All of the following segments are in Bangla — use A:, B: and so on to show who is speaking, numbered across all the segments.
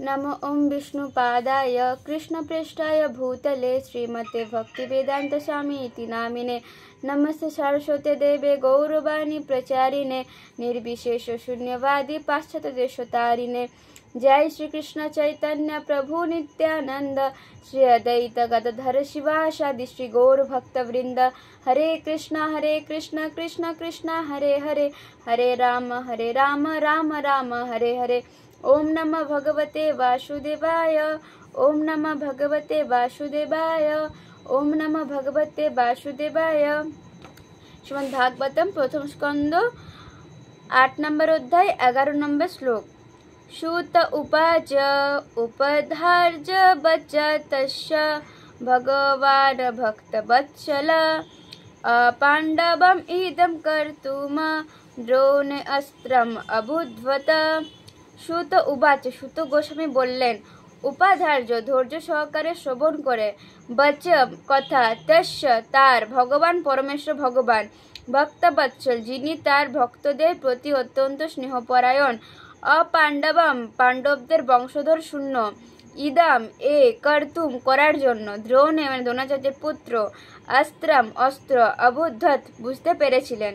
A: नमो ओं विष्णुपादाय कृष्णप्रेष्ठाय भूतले श्रीमते भक्तिवेदान्तस्वामीति नामिने नमस्ते सरस्वती देवे गौरवाणी प्रचारिणे निर्विशेष शून्यवादी पाश्चात्यदेशतारिणे जय श्री कृष्ण चैतन्य प्रभु नित्यानंद श्री अद्वैत गदाधर शिवासादि श्री गौर भक्तवृंद हरे कृष्ण कृष्ण कृष्ण हरे हरे हरे राम राम राम हरे हरे। ओम नमः भगवते वासुदेवाय ओम नमः भगवते वासुदेवाय ओम नमः भगवते वासुदेवाय। श्रीमद् भागवतम प्रथम स्कंद 8 नंबर अध्याय 11 नंबर श्लोक। सूत उवाच उपधार्ज बचतस्य भगवान् भक्तवत्सल पाण्डवम् इदं कर्तुम द्रोणे अस्त्रम् अबुध्वत। সুত উবাচ সুত গোস্বামী বললেন, উপাধার্য ধৈর্য সহকারে শ্রবণ করে, বচ কথা, তস্য তার, ভগবান পরমেশ্বর ভগবান, ভক্তবৎসল যিনি তার ভক্তদের প্রতি অত্যন্ত স্নেহপরায়ণ, অপাণ্ডবম পাণ্ডবদের বংশধর শূন্য, ইদাম এ কর্তুম করার জন্য, দ্রোণে মানে দ্রোণাচার্যের পুত্র, অস্ত্রম অস্ত্র, অবুদ্ধত বুঝতে পেরেছিলেন।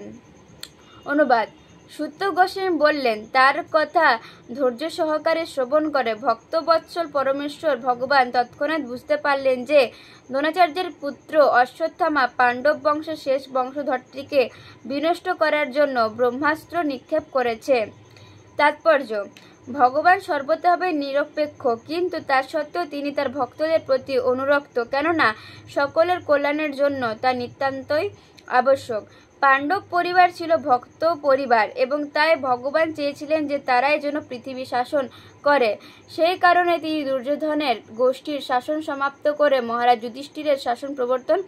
A: অনুবাদ। সুত গোস্বামী বললেন, তার কথা ধৈর্য সহকারে শ্রবণ করে ভক্তবৎসল পরমেশ্বর ভগবান তৎক্ষণাৎ বুঝতে পারলেন যে দ্রোণাচার্যের পুত্র অশ্বত্থামা পাণ্ডব বংশের শেষ বংশধরটিকে বিনষ্ট করার জন্য ব্রহ্মাস্ত্র নিক্ষেপ করেছে। তাৎপর্য, ভগবান সর্বতভাবে নিরপেক্ষ, কিন্তু তা সত্ত্বেও তিনি তার ভক্তদের প্রতি অনুরক্ত, কেননা সকলের কল্যাণের জন্য তা নিতান্তই আবশ্যক। পাণ্ডব পরিবার ছিল ভক্ত পরিবার এবং তাই ভগবান চেয়েছিলেন যে তারাই যেন পৃথিবী শাসন করে। সেই কারণে তিনি দুর্যোধনের গোষ্ঠীর শাসন সমাপ্ত করে মহারাজ যুধিষ্ঠিরের শাসন প্রবর্তন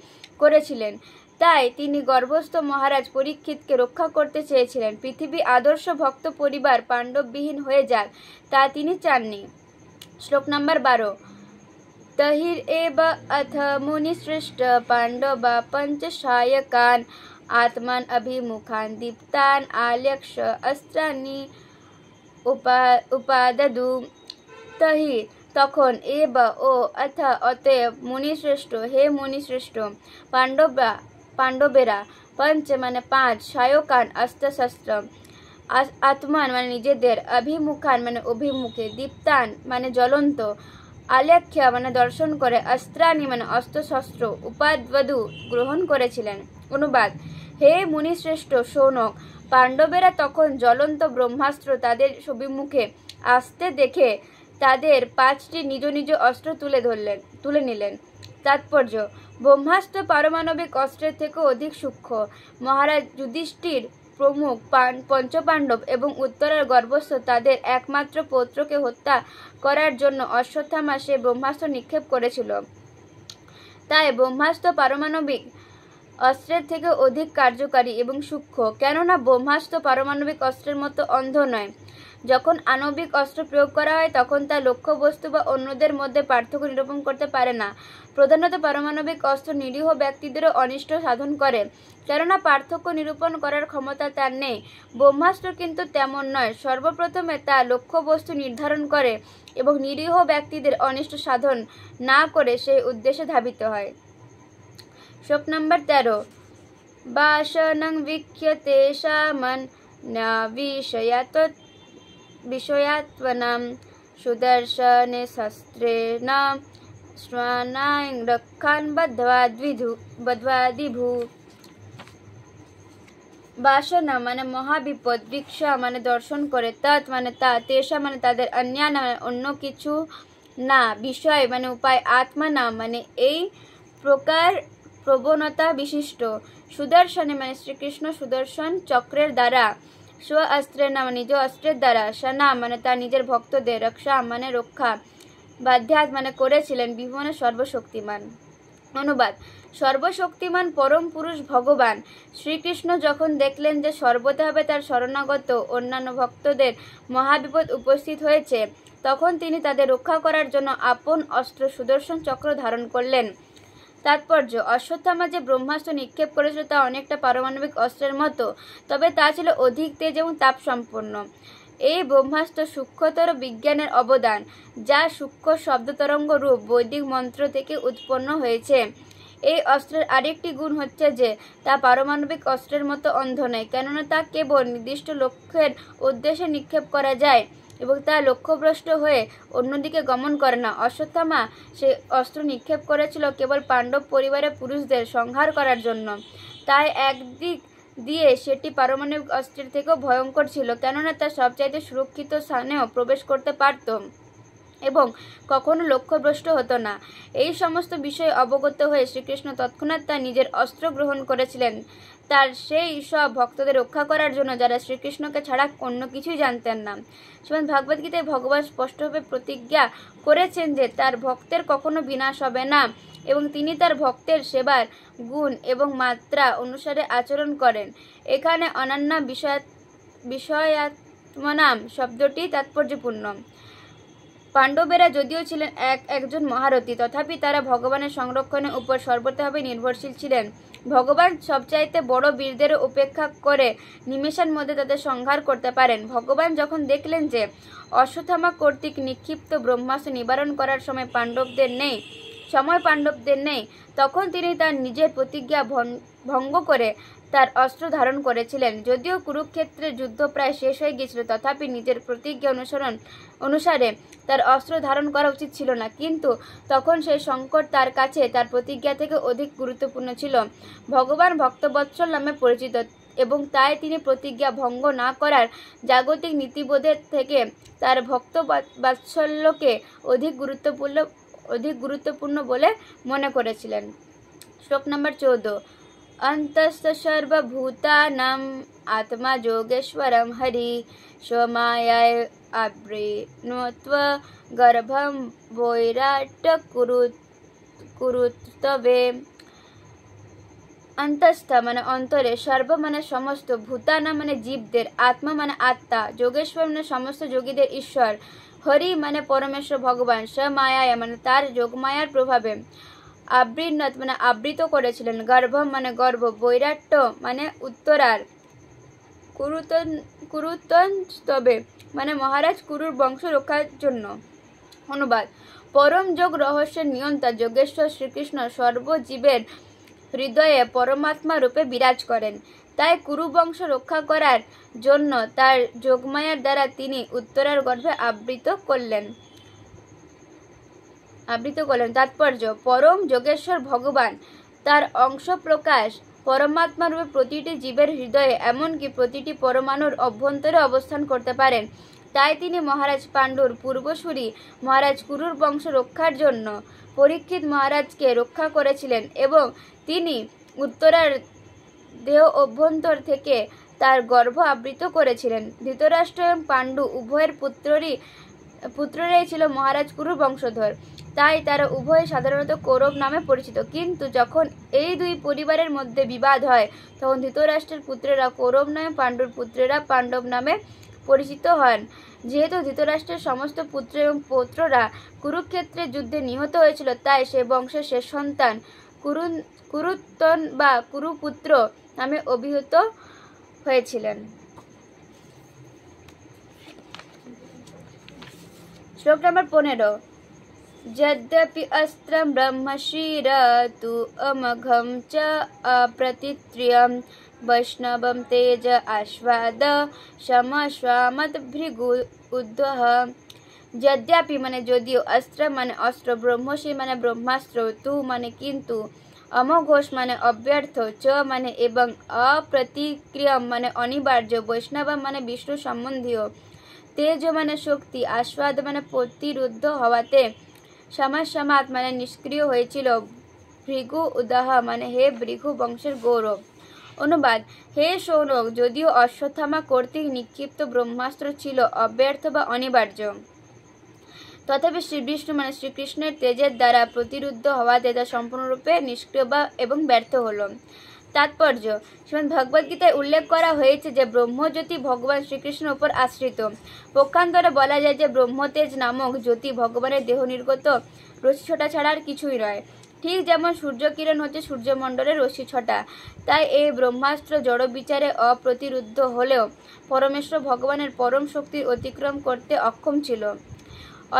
A: করেছিলেন। তাই তিনি গর্ভস্থ মহারাজ পরীক্ষিতকে রক্ষা করতে চেয়েছিলেন। পৃথিবী আদর্শ ভক্ত পরিবার পাণ্ডববিহীন হয়ে যাক, তা তিনি চাননি। শ্লোক নাম্বার 12। তহির এব অথ মুনিশ্রেষ্ঠ পাণ্ডবা পঞ্চশায়কান आत्मान अभिमुखान दीप्तान आलक्ष्य अस्त्राणि उपाददु। तहि তখন এব ও অথ অতএব মুনিশ্রেষ্ঠ হে মুনিশ্রেষ্ঠ পাণ্ডবেরা পঞ্চ মানে 5 শায়কান অস্ত্রশস্ত্র আত্মান মানে নিজেদের অভিমুখান মানে অভিমুখে দীপ্তান মানে জ্বলন্ত আলেখ্য মানে দর্শন করে অস্ত্রাণি মানে অস্ত্রশস্ত্র উপাদবধূ গ্রহণ করেছিলেন। অনুবাদ। হে মুনিশ্রেষ্ঠ শৌনক, পাণ্ডবেরা তখন জ্বলন্ত ব্রহ্মাস্ত্র তাদের সবিমুখে আসতে দেখে তাদের 5টি নিজ নিজ অস্ত্র তুলে নিলেন। তাৎপর্য, ব্রহ্মাস্ত্র পারমাণবিক অস্ত্রের থেকে অধিক সূক্ষ্ম। মহারাজ যুধিষ্ঠির প্রমুখ পঞ্চপাণ্ডব এবং উত্তরের গর্ভস্থ তাদের একমাত্র পুত্রকে হত্যা করার জন্য অশ্বত্থামা সে ব্রহ্মাস্ত্র নিক্ষেপ করেছিল। তাই ব্রহ্মাস্ত্র পারমাণবিক অস্ত্রের থেকে অধিক কার্যকারী এবং সূক্ষ্ম, কেননা ব্রহ্মাস্ত্র পারমাণবিক অস্ত্রের মতো অন্ধ নয়। যখন আণবিক অস্ত্র প্রয়োগ করা হয় তখন তা লক্ষ্যবস্তু বা অন্যদের মধ্যে পার্থক্য নিরূপণ করতে পারে না। প্রধানত পারমাণবিক অস্ত্র নিরীহ ব্যক্তিদেরও অনিষ্ট সাধন করে, কেননা পার্থক্য নিরূপণ করার ক্ষমতা তার নেই। ব্রহ্মাস্ত্র কিন্তু তেমন নয়। সর্বপ্রথমে তা লক্ষ্যবস্তু নির্ধারণ করে এবং নিরীহ ব্যক্তিদের অনিষ্ট সাধন না করে সেই উদ্দেশ্যে ধাবিত হয়। শ্লোক নম্বর 13। বাসনং বিখ্যতে শামন না বিষয়াত্মনাম সুদর্শনে শস্ত্রেণ শ্বানাং রক্ষান বধ্বাদিভূ। বাসনা মানে মহাবিপদ, ভিক্ষা মানে দর্শন করে, তৎ মানে তা, তেষা মানে তাদের, অন্যান্য অন্য কিছু না, বিষয় মানে উপায়, আত্মা না মানে এই প্রকার প্রবণতা বিশিষ্ট, সুদর্শনে মানে শ্রীকৃষ্ণ সুদর্শন চক্রের দ্বারা, স্ব অস্ত্রের নাম নিজ অস্ত্রের দ্বারা, শানা মানে তার নিজের ভক্তদের, রক্ষা মানে রক্ষা, বাধ্যাত মানে করেছিলেন, বিভুনে সর্বশক্তিমান। অনুবাদ। সর্বশক্তিমান পরম পুরুষ ভগবান শ্রীকৃষ্ণ যখন দেখলেন যে সর্বতভাবে তার শরণাগত অন্যান্য ভক্তদের মহাবিপদ উপস্থিত হয়েছে, তখন তিনি তাদের রক্ষা করার জন্য আপন অস্ত্র সুদর্শন চক্র ধারণ করলেন। তাৎপর্য, অশ্বত্থামা যে ব্রহ্মাস্ত্র নিক্ষেপ করেছিল তা অনেকটা পারমাণবিক অস্ত্রের মতো, তবে তা ছিল অধিক তেজ এবং তাপ সম্পন্ন। এই ব্রহ্মাস্ত্র সূক্ষ্মতর বিজ্ঞানের অবদান, যা সূক্ষ্ম শব্দতরঙ্গ রূপ বৈদিক মন্ত্র থেকে উৎপন্ন হয়েছে। এই অস্ত্রের আরেকটি গুণ হচ্ছে যে তা পারমাণবিক অস্ত্রের মতো অন্ধ নয়, কেননা তা কেবল নির্দিষ্ট লক্ষ্যের উদ্দেশ্যে নিক্ষেপ করা যায় এবং তা লক্ষ্যভ্রষ্ট হয়ে অন্যদিকে গমন করে না। অশ্বত্থামা সেই অস্ত্র নিক্ষেপ করেছিল কেবল পাণ্ডব পরিবারের পুরুষদের সংহার করার জন্য। তাই একদিক দিয়ে সেটি পারমাণবিক অস্ত্রের থেকেও ভয়ঙ্কর ছিল, কেননা তা সবচাইতে সুরক্ষিত স্থানেও প্রবেশ করতে পারত এবং কখনো লক্ষ্যভ্রষ্ট হতো না। এই সমস্ত বিষয়ে অবগত হয়ে শ্রীকৃষ্ণ তৎক্ষণাৎ তার নিজের অস্ত্র গ্রহণ করেছিলেন, তার সেই সব ভক্তদের রক্ষা করার জন্য যারা শ্রীকৃষ্ণকে ছাড়া অন্য কিছুই জানতেন না। শ্রীমদ্ ভগবদ গীতায় ভগবান স্পষ্টভাবে প্রতিজ্ঞা করেছেন যে তার ভক্তের কখনো বিনাশ হবে না এবং তিনি তার ভক্তের সেবার গুণ এবং মাত্রা অনুসারে আচরণ করেন। এখানে অনন্যা বিষয়াত্মনাম শব্দটি তাৎপর্যপূর্ণ। পাণ্ডবেরা যদিও ছিলেন একজন মহারথী, তথাপি তারা ভগবানের সংরক্ষণের উপর সর্বতভাবে নির্ভরশীল ছিলেন। ভগবান সবচাইতে বড় বীরদেরও উপেক্ষা করে নিমেষের মধ্যে তাদের সংহার করতে পারেন। ভগবান যখন দেখলেন যে অশ্বত্থামা কর্তৃক নিক্ষিপ্ত ব্রহ্মাস্ত্র নিবারণ করার সময় পাণ্ডবদের নেই, তখন তিনি তার নিজের প্রতিজ্ঞা ভঙ্গ করে তার অস্ত্র ধারণ করেছিলেন। যদিও কুরুক্ষেত্রের যুদ্ধ প্রায় শেষ হয়ে গিয়েছিল, তথাপি নিজের প্রতিজ্ঞা অনুসারে তার অস্ত্র ধারণ করা উচিত ছিল না, কিন্তু তখন সেই সংকট তার কাছে তার প্রতিজ্ঞা থেকে অধিক গুরুত্বপূর্ণ ছিল। ভগবান ভক্তবৎসল নামে পরিচিত এবং তাই তিনি প্রতিজ্ঞা ভঙ্গ না করার জাগতিক নীতিবোধের থেকে তার ভক্ত বাৎসল্যকে অধিক গুরুত্বপূর্ণ বলে মনে করেছিলেন। শ্লোক নম্বর 14। অন্তস্থ সর্বভূতানাং আত্মা যোগেশ্বরম হরি স্বমায়ায় আবৃণোত্ব গর্ভম বৈরাট কুরুতবে। অন্তস্থ মানে অন্তরে, সর্ব মানে সমস্ত, ভূতানা মানে জীবদের, আত্মা মানে আত্মা, যোগেশ্বর মানে সমস্ত যোগীদের ঈশ্বর, হরি মানে পরমেশ্বর ভগবান, স্বমায়ায় মানে তার যোগমায়ার প্রভাবে, আবৃণত মানে আবৃত করেছিলেন, গর্ভম মানে গর্ভ, বৈরাট্য মানে উত্তরার, কুরুতস্তবে মানে মহারাজ কুরুর বংশ রক্ষার জন্য। অনুবাদ: পরম যোগ রহস্যের নিয়ন্তা যোগেশ্বর শ্রীকৃষ্ণ সর্বজীবের হৃদয়ে পরমাত্মা রূপে বিরাজ করেন। তাই কুরু বংশ রক্ষা করার জন্য তার যোগমায়ার দ্বারা তিনি উত্তরার গর্ভে আবৃত করলেন। তাৎপর্য: পরম যোগেশ্বর ভগবান তার অংশ প্রকাশ পরমাত্মা রূপে প্রতিটি জীবের হৃদয়ে, এমনকি প্রতিটি পরমাণুর অভ্যন্তরে অবস্থান করতে পারেন। তাই তিনি মহারাজ পাণ্ডুর পূর্বসূরি মহারাজ কুরুর বংশ রক্ষার জন্য পরীক্ষিত মহারাজকে রক্ষা করেছিলেন এবং তিনি উত্তরার দেহ অভ্যন্তর থেকে তার গর্ভ আবৃত করেছিলেন। ধৃতরাষ্ট্র এবং পাণ্ডু উভয়ের পুত্ররাই ছিল মহারাজ কুরুর বংশধর, তাই তারা উভয়ে সাধারণত কৌরব নামে পরিচিত। কিন্তু যখন এই দুই পরিবারের মধ্যে বিবাদ হয়, তখন ধৃতরাষ্ট্রের পুত্রেরা কৌরব নামে, পাণ্ডুর পুত্রেরা পাণ্ডব নামে পরিচিত হন। যেহেতু ধৃতরাষ্ট্রের সমস্ত পুত্র এবং পৌত্ররা কুরুক্ষেত্রের যুদ্ধে নিহত হয়েছিল, তাই সে বংশের শেষ সন্তান কুরুত্তন বা কুরুপুত্র নামে অভিহিত হয়েছিলেন। শ্লোক নম্বর 15। যদ্যপি অস্ত্রম ব্রহ্মশির তু অমঘম চ অপ্রতিত্রিয়ম বৈষ্ণবম তেজ আস্বাদ সমশ্রামত ভৃগু উদ্ধহ। যদ্যপি মানে যদিও, অস্ত্র মানে অস্ত্র, ব্রহ্মশির মানে ব্রহ্মাস্ত্র, তু মানে কিন্তু, অমঘোষ মানে অব্যর্থ, চ মানে এবং, অপ্রতিক্রিয়ম মানে অনিবার্য, বৈষ্ণবম মানে বিষ্ণু সম্বন্ধীয়, তেজ মানে শক্তি, আস্বাদ মানে প্রতিরুদ্ধ হওয়াতে, সমাসমাত মানে নিষ্ক্রিয় হয়েছিল, ভৃগু উদাহ মানে হে ভৃগু বংশের গৌরব। অনুবাদ: হে সৌনক, যদিও অশ্বত্থামা কর্তৃক নিক্ষিপ্ত ব্রহ্মাস্ত্র ছিল অব্যর্থ বা অনিবার্য, তথাপি শ্রীবিষ্ণু মানে শ্রীকৃষ্ণের তেজের দ্বারা প্রতিরুদ্ধ হওয়াতে তা সম্পূর্ণরূপে নিষ্ক্রিয় এবং ব্যর্থ হল। তাৎপর্য: শ্রীমদ্ ভগবদ গীতায় উল্লেখ করা হয়েছে যে ব্রহ্মজ্যোতি ভগবান শ্রীকৃষ্ণের উপর আশ্রিত। পক্ষান্তরে বলা যায় যে ব্রহ্মতেজ নামক জ্যোতি ভগবানের দেহ নির্গত রশ্মি ছটা ছাড়া আর কিছুই নয়। ঠিক যেমন সূর্যকিরণ হচ্ছে সূর্যমণ্ডলের রশ্মি ছটা। তাই এই ব্রহ্মাস্ত্র জড় বিচারে অপ্রতিরুদ্ধ হলেও পরমেশ্বর ভগবানের পরম শক্তির অতিক্রম করতে অক্ষম ছিল।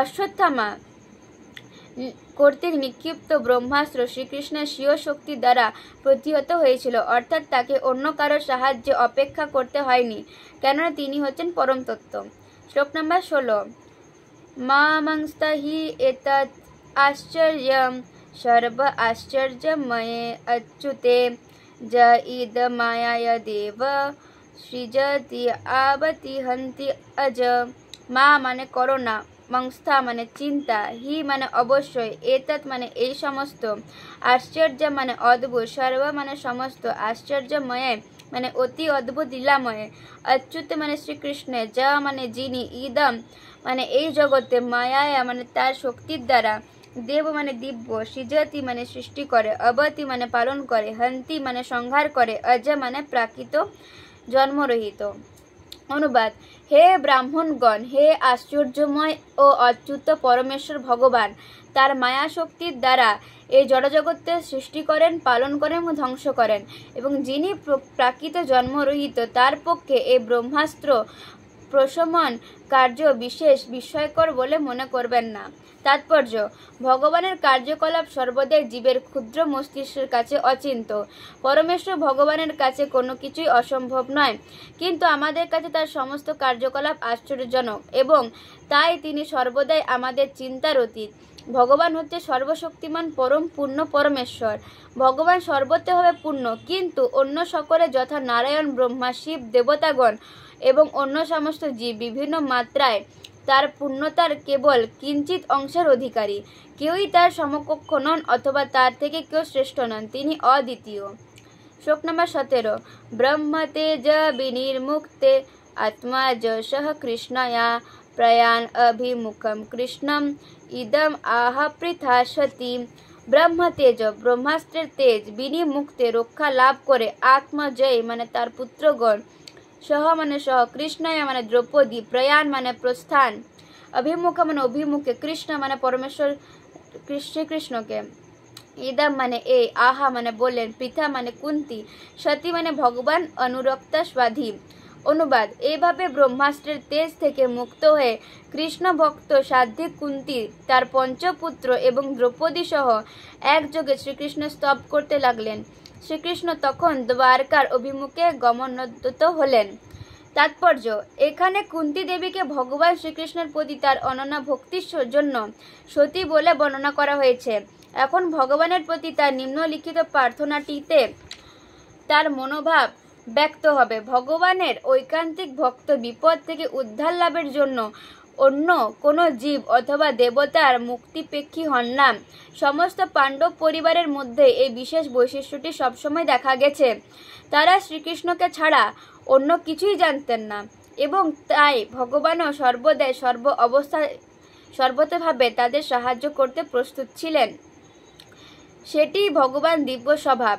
A: অশ্বত্থামা কর্তৃক নিক্ষিপ্ত ব্রহ্মাস্ত্র শ্রীকৃষ্ণের স্বীয় শক্তি দ্বারা প্রতিহত হয়েছিল, অর্থাৎ তাকে অন্য কারোর সাহায্যে অপেক্ষা করতে হয়নি, কেননা তিনি হচ্ছেন পরম তত্ত্ব। শ্লোক নম্বর 16। মামংস্তাহি এতৎ আশ্চর্যম সর্ব আশ্চর্যময়ে অচ্যুতে য ইদ মায়ায় দেব সৃজতি আবতি হন্তি অজ। মা মানে করোনা, মংস্থা মানে চিন্তা, হি মানে অবশ্যই, এতৎ মানে এই সমস্ত, আশ্চর্য মানে অদ্ভুত, সর্ব মানে সমস্ত, আশ্চর্যময়ে মানে অতি অদ্ভুত লীলাময়ে, অচ্যুত মানে শ্রীকৃষ্ণে, যা মানে যিনি, ইদম মানে এই জগতে, মায়ায়া মানে তার শক্তির দ্বারা, দেব মানে দিব্য, সৃজতি মানে সৃষ্টি করে, অবতি মানে পালন করে, হন্তি মানে সংহার করে, অজ মানে প্রাকৃত জন্মরহিত। অনুবাদ: হে ব্রাহ্মণগণ, হে আশ্চর্যময় ও অচ্যুত পরমেশ্বর ভগবান তার মায়া শক্তির দ্বারা এই জড়জগতের সৃষ্টি করেন, পালন করেন এবং ধ্বংস করেন, এবং যিনি প্রাকৃত জন্মরহিত, তার পক্ষে এই ব্রহ্মাস্ত্র প্রশমন কার্য বিশেষ বিস্ময়কর বলে মনে করবেন না। তাৎপর্য: ভগবানের কার্যকলাপ সর্বদাই জীবের ক্ষুদ্র মস্তিষ্কের কাছে অচিন্ত। পরমেশ্বর ভগবানের কাছে কোনো কিছুই অসম্ভব নয়, কিন্তু আমাদের কাছে তার সমস্ত কার্যকলাপ আশ্চর্যজনক, এবং তাই তিনি সর্বদাই আমাদের চিন্তার অতীত। ভগবান হচ্ছে সর্বশক্তিমান পরম পূর্ণ পরমেশ্বর। ভগবান সর্বতভাবে পূর্ণ, কিন্তু অন্য সকলে যথা নারায়ণ, ব্রহ্মা, শিব, দেবতাগণ এবং অন্য সমস্ত জীব বিভিন্ন মাত্রায় তার পূর্ণতার কেবল কিঞ্চিত অংশের অধিকারী। কেউই তার সমকক্ষ নন অথবা তার থেকে কেউ শ্রেষ্ঠ নন, তিনি অদ্বিতীয়। শ্লোক নম্বর 17। ব্রহ্ম তেজ বিনির্মুক্তে আত্মা যশঃ কৃষ্ণয়া প্রয়াণ অভিমুখম কৃষ্ণম ইদম আহ পৃথাসতি। ব্রহ্ম তেজ ব্রহ্মাস্ত্রের তেজ, বিনিমুক্তে রক্ষা লাভ করে, আত্মজয় মানে তার পুত্রগণ, সহ মানে সহ, কৃষ্ণয়া মানে দ্রৌপদী, প্রয়াণ মানে প্রস্থান, অভিমুখ মানে অভিমুখে, কৃষ্ণ মানে পরমেশ্বর শ্রীকৃষ্ণকে, ইদম মানে এই, আহা মানে বললেন, পৃথা মানে কুন্তি, সতী মানে ভগবান অনুরক্তা স্বাধীন। অনুবাদ: এইভাবে ব্রহ্মাস্ত্রের তেজ থেকে মুক্ত হয়ে কৃষ্ণ ভক্ত সাধ্বী কুন্তি তার পঞ্চপুত্র এবং দ্রৌপদী সহ একযোগে শ্রীকৃষ্ণ স্তব করতে লাগলেন। শ্রীকৃষ্ণ তখন দ্বারকার অভিমুখে গমনোদ্যত হলেন। তাৎপর্য: এখানে কুন্তি দেবীকে ভগবান শ্রীকৃষ্ণের প্রতি তার অনন্য ভক্তির জন্য সতী বলে বর্ণনা করা হয়েছে। এখন ভগবানের প্রতি তার নিম্নলিখিত প্রার্থনাটিতে তার মনোভাব ব্যক্ত হবে। ভগবানের ঐকান্তিক ভক্ত বিপদ থেকে উদ্ধার লাভের জন্য অন্য কোনো জীব অথবা দেবতার মুক্তিপেক্ষী হন না। সমস্ত পাণ্ডব পরিবারের মধ্যে এই বিশেষ বৈশিষ্ট্যটি সবসময় দেখা গেছে। তারা শ্রীকৃষ্ণকে ছাড়া অন্য কিছুই জানতেন না, এবং তাই ভগবানও সর্বদাই সর্ব অবস্থায় সর্বতভাবে তাদের সাহায্য করতে প্রস্তুত ছিলেন। সেটিই ভগবান দিব্য স্বভাব।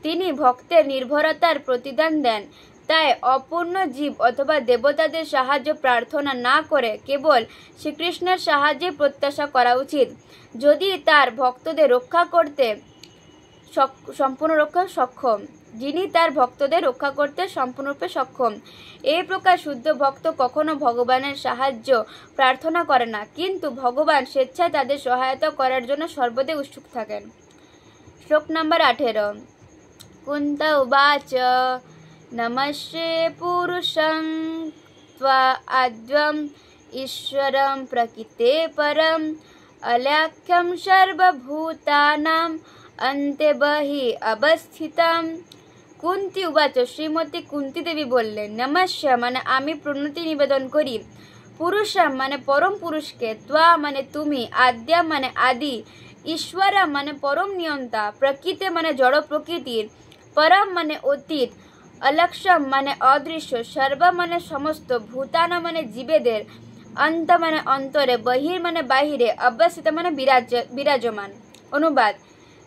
A: তিনি ভক্তের নির্ভরতার প্রতিদান দেন। তাই অপূর্ণ জীব অথবা দেবতাদের সাহায্য প্রার্থনা না করে কেবল শ্রীকৃষ্ণের সাহায্যে প্রত্যাশা করা উচিত, যদি তার ভক্তদের রক্ষা করতে সক্ষম, যিনি তার ভক্তদের রক্ষা করতে সম্পূর্ণরূপে সক্ষম। এই প্রকার শুদ্ধ ভক্ত কখনো ভগবানের সাহায্য প্রার্থনা করে না, কিন্তু ভগবান স্বেচ্ছায় তাদের সহায়তা করার জন্য সর্বদাই উৎসুক থাকেন। শ্লোক নম্বর 18। কুন্তা উবাচ নমস্যে পুরুষং ত্বা আদ্যম ঈশ্বরম প্রকৃতে পরম অলাখ্যম সর্বভূতানাম অন্তে বহি অবস্থিতম। কুন্তি উবাচ, শ্রীমতী কুন্তি দেবী বললেন, নমস্য মানে আমি প্রণতি নিবেদন করি, পুরুষম মানে পরম পুরুষকে, ত্বা মানে তুমি, আদ্যা মানে আদি, ঈশ্বর মানে পরম নিয়ন্তা, প্রকৃতি মানে জড় প্রকৃতির, পরম মানে অতীত, অলক্ষম মানে অদৃশ্য, সর্ব মানে সমস্ত, ভূতান মানে জীবেদের, অন্ত মানে অন্তরে, বহির মানে বাহিরে, অবস্থিত মানে বিরাজমান। অনুবাদ: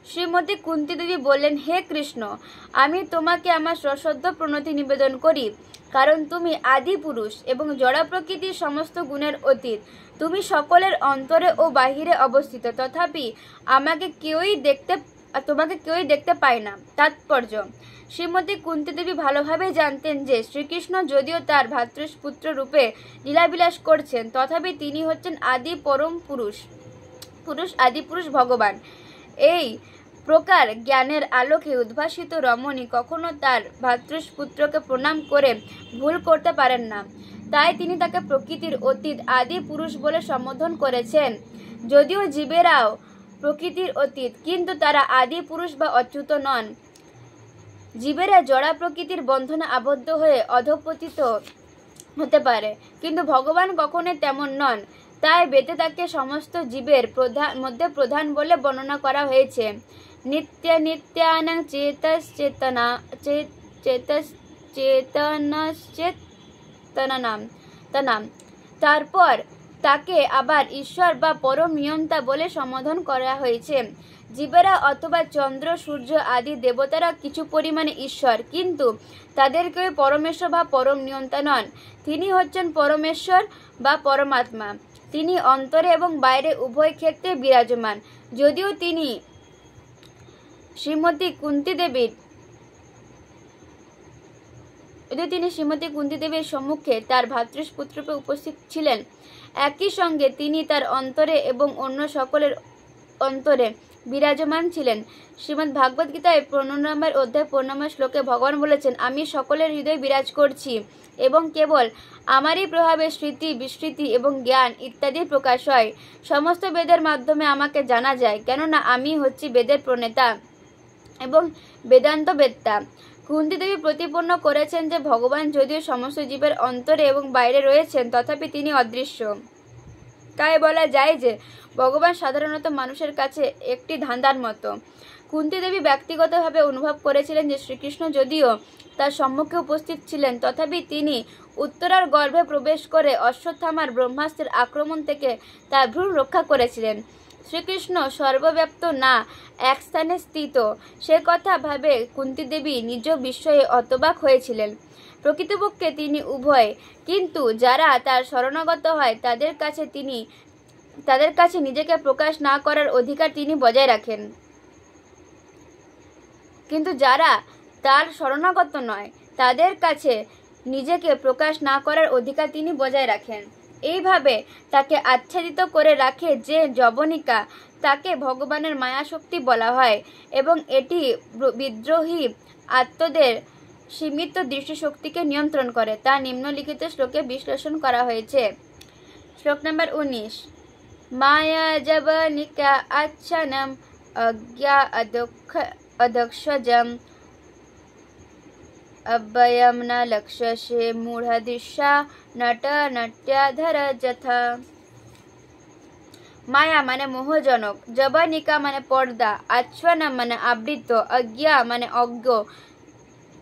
A: শ্রীমতী কুন্তি দেবী বললেন, হে কৃষ্ণ, আমি তোমাকে আমার সশ্রদ্ধ প্রণতি নিবেদন করি। কারণ তুমি আদি পুরুষ এবং জড় প্রকৃতির সমস্ত গুণের অতীত। তুমি সকলের অন্তরে ও বাহিরে অবস্থিত, তথাপি তোমাকে কেউই দেখতে পায় না। তাৎপর্য: শ্রীমতী কুন্তী দেবী ভালোভাবে জানতেন যে শ্রীকৃষ্ণ যদিও তার ভ্রাতৃপুত্র রূপে লীলাবিলাস করছেন, তথাপি তিনি হচ্ছেন আদি পরম আদি পুরুষ ভগবান। এই প্রকার জ্ঞানের আলোকে উদ্ভাসিত রমণী কখনো তার ভ্রাতৃপুত্রকে প্রণাম করে ভুল করতে পারেন না। তাই তিনি তাকে প্রকৃতির অতীত আদি পুরুষ বলে সম্বোধন করেছেন। যদিও জীবেরাও প্রকৃতির অতীত, কিন্তু তারা আদি পুরুষ বা অচ্যুত নন। জীবেরা জড়া প্রকৃতির বন্ধনে আবদ্ধ হয়ে অধঃপতিত হতে পারে, কিন্তু ভগবান কখনোই তেমন নন। তাই বেদে তাকে সমস্ত জীবের মধ্যে প্রধান বলে বর্ণনা করা হয়েছে। নিত্যানাং চেতনশ্চেতনানাম। তারপর তাকে আবার ঈশ্বর বা পরম নিয়ন্তা বলে সম্বোধন করা হয়েছে। জীবেরা অথবা চন্দ্র, সূর্য আদি দেবতারা কিছু পরিমাণে ঈশ্বর, কিন্তু তাদের কেউ পরমেশ্বর বা পরম নিয়ন্তা নন। তিনি হচ্ছেন পরমেশ্বর বা পরমাত্মা। তিনি অন্তরে এবং বাইরে উভয় ক্ষেত্রে বিরাজমান। যদিও তিনি শ্রীমতী কুন্তী দেবীর সম্মুখে তার ভ্রাতৃপুত্ররূপে উপস্থিত ছিলেন, একই সঙ্গে তিনি তার অন্তরে এবং অন্য সকলের অন্তরে বিরাজমান ছিলেন। শ্রীমদ্ ভাগবত গীতায় 15 নম্বর অধ্যায় 15 নম্বর শ্লোকে ভগবান বলেছেন, আমি সকলের হৃদয়ে বিরাজ করছি এবং কেবল আমারই প্রভাবে স্মৃতি, বিস্মৃতি এবং জ্ঞান ইত্যাদি প্রকাশ হয়। সমস্ত বেদের মাধ্যমে আমাকে জানা যায়, কেননা আমি হচ্ছি বেদের প্রণেতা এবং বেদান্ত বেত্তা। কুন্তী দেবী প্রতিপন্ন করেছেন যে ভগবান যদিও সমস্ত জীবের অন্তরে এবং বাইরে রয়েছেন, তথাপি তিনি অদৃশ্য। তাই বলা যায় যে ভগবান সাধারণত মানুষের কাছে একটি ধাঁধার মতো। কুন্তী দেবী ব্যক্তিগতভাবে অনুভব করেছিলেন যে শ্রীকৃষ্ণ যদিও তার সম্মুখে উপস্থিত ছিলেন, তথাপি তিনি উত্তরার গর্ভে প্রবেশ করে অশ্বত্থামার ব্রহ্মাস্ত্রের আক্রমণ থেকে তার ভ্রূণ রক্ষা করেছিলেন। শ্রীকৃষ্ণ সর্বব্যাপ্ত না এক স্থানে স্থিত, সে কথা ভাবে কুন্তী দেবী নিজ বিস্ময়ে হতবাক হয়েছিলেন। প্রকৃতপক্ষে তিনি উভয়, কিন্তু যারা তার শরণাগত হয় তাদের কাছে নিজেকে প্রকাশ না করার অধিকার তিনি বজায় রাখেন, কিন্তু যারা তার শরণাগত নয় তাদের কাছে নিজেকে প্রকাশ না করার অধিকার তিনি বজায় রাখেন। এইভাবে তাকে আচ্ছাদিত করে রাখে যে যবনিকা, তাকে ভগবানের মায়াশক্তি বলা হয় এবং এটি বিদ্রোহী আত্মদের সীমিত দৃষ্টিশক্তিকে নিয়ন্ত্রণ করে। তা নিম্নলিখিত শ্লোকে বিশ্লেষণ করা হয়েছে। শ্লোক নম্বর 19। মায়া যবনিকা আচ্ছন্নম অজ্ঞা অদক্ষজম অব্যয়ম ন লক্ষ্যসে মূঢ়দৃশ্যা নট নট্যাধর যথা। মায়া মানে মোহজনক, যবনিকা মানে পর্দা, আচ্ছন্ন মানে আবৃত, অজ্ঞা মানে অজ্ঞ,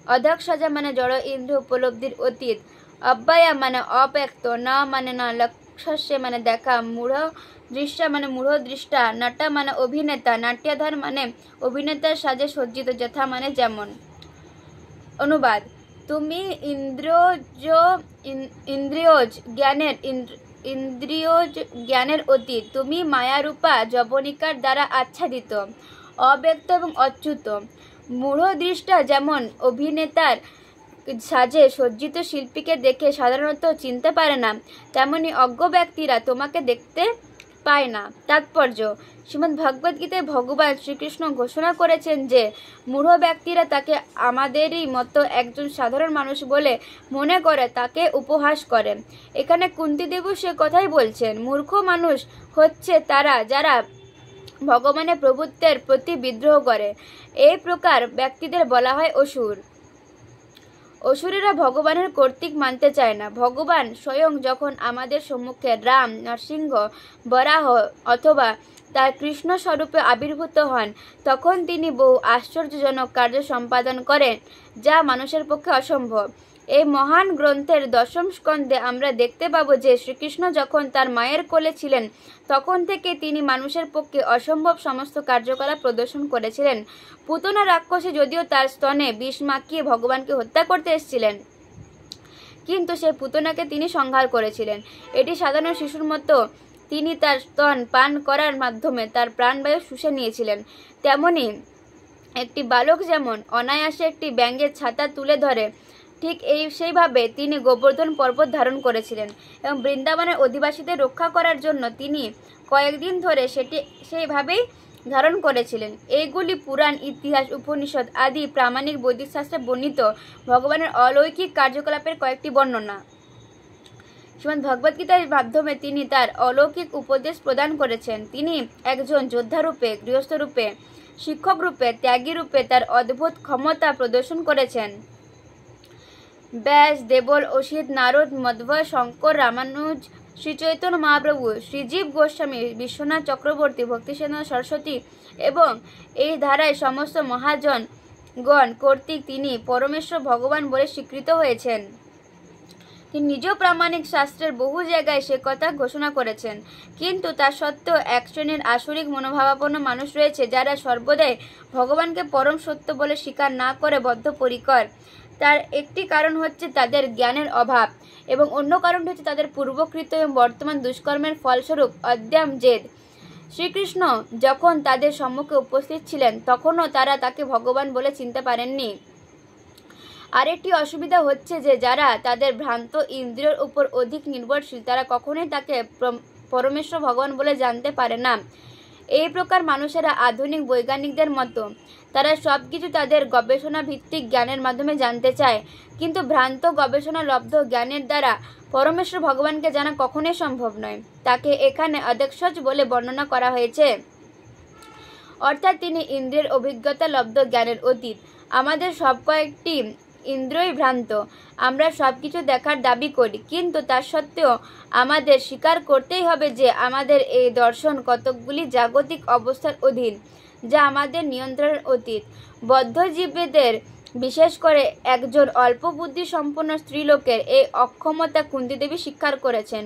A: অধক্ষজা মানে জড় ইন্দ্রিয় উপলব্ধির অতীত, অব্যয়া মানে অব্যক্ত, ন মানে না, লক্ষ্যসে মানে দেখা, মূঢ় দৃশ্য মানে মূঢ় দৃষ্টা, নট মানে অভিনেতা, নাট্যাধর মানে অভিনেতার সাজে সজ্জিত, যথা মানে যেমন। অনুবাদ: তুমি ইন্দ্রিয়জ জ্ঞানের অতীত, তুমি মায়ারূপা যবনিকার দ্বারা আচ্ছাদিত, অব্যক্ত এবং অচ্যুত। মূঢ় দৃষ্টা যেমন অভিনেতার সাজে সজ্জিত শিল্পীকে দেখে সাধারণত চিনতে পারে না, তেমনি অজ্ঞ ব্যক্তিরা তোমাকে দেখতে পায় না। তাৎপর্য: শ্রীমদ্ ভাগবত গীতায় ভগবান শ্রীকৃষ্ণ ঘোষণা করেছেন যে মূঢ় ব্যক্তিরা তাকে আমাদেরই মতো একজন সাধারণ মানুষ বলে মনে করে তাকে উপহাস করে। এখানে কুন্তী দেবী সে কথাই বলছেন। মূর্খ মানুষ হচ্ছে তারা যারা ভগবানের প্রভুত্বের প্রতি বিদ্রোহ করে। এই প্রকার ব্যক্তিদের বলা হয় অসুর। অসুরেরা ভগবানের কর্তৃক মানতে চায় না। ভগবান স্বয়ং যখন আমাদের সম্মুখে রাম, নরসিংহ, বরাহ অথবা তার কৃষ্ণ স্বরূপে আবির্ভূত হন, তখন তিনি বহু আশ্চর্যজনক কার্য সম্পাদন করেন যা মানুষের পক্ষে অসম্ভব। এই মহান গ্রন্থের 10ম স্কন্ধে আমরা দেখতে পাব যে শ্রীকৃষ্ণ যখন তার মায়ের কোলে ছিলেন তখন থেকে তিনি মানুষের পক্ষে অসম্ভব সমস্ত কার্যকলাপ প্রদর্শন করেছিলেন। পুতনা রাক্ষসী যদিও তার স্তনে বিষ মাখিয়ে ভগবানকে হত্যা করতে এসেছিলেন, কিন্তু সেই পুতনাকে তিনি সংহার করেছিলেন। এটি সাধারণ শিশুর মতো তিনি তার স্তন পান করার মাধ্যমে তার প্রাণবায়ু শুষে নিয়েছিলেন। তেমনি একটি বালক যেমন অনায়াসে একটি ব্যাঙের ছাতা তুলে ধরে, ঠিক সেইভাবে তিনি গোবর্ধন পর্বত ধারণ করেছিলেন এবং বৃন্দাবনের অধিবাসীদের রক্ষা করার জন্য তিনি কয়েকদিন ধরে সেটি সেইভাবেই ধারণ করেছিলেন। এইগুলি পুরাণ, ইতিহাস, উপনিষদ আদি প্রামাণিক বৈদিক শাস্ত্রে বর্ণিত ভগবানের অলৌকিক কার্যকলাপের কয়েকটি বর্ণনা। শ্রীমদ্ ভগবদ্গীতার মাধ্যমে তিনি তার অলৌকিক উপদেশ প্রদান করেছেন। তিনি একজন যোদ্ধা রূপে, গৃহস্থ রূপে, শিক্ষক রূপে, ত্যাগী রূপে তার অদ্ভুত ক্ষমতা প্রদর্শন করেছেন। ব্যাস, দেবল, অসিত, নারদ, মধ্বয়, শঙ্কর, রামানুজ, শ্রী চৈতন্য মহাপ্রভু, শ্রীজীব গোস্বামী, বিশ্বনাথ চক্রবর্তী, ভক্তিসেন সরস্বতী এবং এই ধারায় সমস্ত মহাজনগণ কর্তৃক তিনি পরমেশ্বর ভগবান বলে স্বীকৃত হয়েছেন। তিনি নিজেও প্রামাণিক শাস্ত্রের বহু জায়গায় সে কথা ঘোষণা করেছেন। কিন্তু তা সত্ত্বেও এক শ্রেণীর আসরিক মনোভাবাপন্ন মানুষ রয়েছে যারা সর্বদাই ভগবানকে পরম সত্য বলে স্বীকার না করে বদ্ধপরিকর। তার একটি কারণ হচ্ছে তাদের জ্ঞানের অভাব এবং অন্য কারণটি হচ্ছে তাদের পূর্বকৃত এবং বর্তমান দুষ্কর্মের ফলস্বরূপ অদ্যাম জেদ। শ্রীকৃষ্ণ যখন তাদের সম্মুখে উপস্থিত ছিলেন তখনও তারা তাকে ভগবান বলে চিনতে পারেননি। আরেকটি অসুবিধা হচ্ছে যে যারা তাদের ভ্রান্ত ইন্দ্রিয়ের উপর অধিক নির্ভরশীল তারা কখনোই তাকে পরমেশ্বর ভগবান বলে জানতে পারে না। এই প্রকার মানুষেরা আধুনিক বৈজ্ঞানিকদের মতো তারা সবকিছু তাদের গবেষণা ভিত্তিক জ্ঞানের মাধ্যমে জানতে চায়, কিন্তু ভ্রান্ত গবেষণা লব্ধ জ্ঞানের দ্বারা পরমেশ্বর ভগবানকে জানা কখনোই সম্ভব নয়। তাকে এখানে অদক্ষজ বলে বর্ণনা করা হয়েছে, অর্থাৎ তিনি ইন্দ্রিয়ের অভিজ্ঞতা লব্ধ জ্ঞানের অতীত। আমাদের সব কয়েকটি ইন্দ্রিয়ই ভ্রান্ত। আমরা সবকিছু দেখার দাবি করি, কিন্তু তা সত্ত্বেও আমাদের স্বীকার করতেই হবে যে আমাদের এই দর্শন কতকগুলি জাগতিক অবস্থার অধীন, যা আমাদের নিয়ন্ত্রণের অতীত। বদ্ধজীবীদের, বিশেষ করে একজন অল্প বুদ্ধি সম্পন্ন স্ত্রীলোকের এই অক্ষমতা কুন্তীদেবী স্বীকার করেছেন।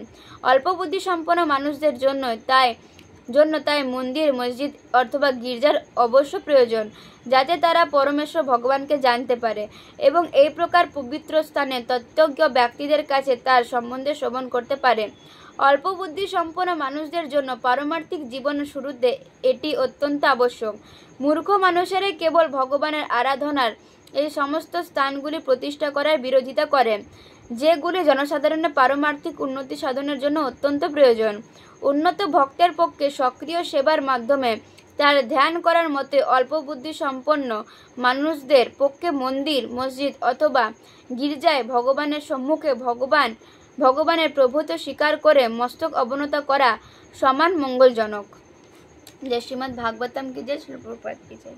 A: অল্প বুদ্ধি সম্পন্ন মানুষদের জন্য তাই মন্দির, মসজিদ অথবা গির্জার অবশ্য প্রয়োজন, যাতে তারা পরমেশ্বর ভগবানকে জানতে পারে এবং এই প্রকার পবিত্র স্থানে তত্ত্বজ্ঞ ব্যক্তিদের কাছে তার সম্বন্ধে শ্রবণ করতে পারে। অল্প বুদ্ধি সম্পন্ন মানুষদের জন্য পারমার্থিক জীবনের শুরুতে এটি অত্যন্ত আবশ্যক। মূর্খ মানুষেরাই কেবল ভগবানের আরাধনার এই সমস্ত স্থানগুলি প্রতিষ্ঠা করার বিরোধিতা করে, যেগুলি জনসাধারণের পারমার্থিক উন্নতি সাধনের জন্য অত্যন্ত প্রয়োজন। উন্নত ভক্তের পক্ষে সক্রিয় সেবার মাধ্যমে তার ধ্যান করার মতে অল্প বুদ্ধি সম্পন্ন মানুষদের পক্ষে মন্দির, মসজিদ অথবা গির্জায় ভগবানের সম্মুখে ভগবানের প্রভুত্ব স্বীকার করে মস্তক অবনত করা সমান মঙ্গলজনক। জয় শ্রীমদ্ ভাগবতম কি জয়, শ্রীল প্রভুপাদ কি জয়।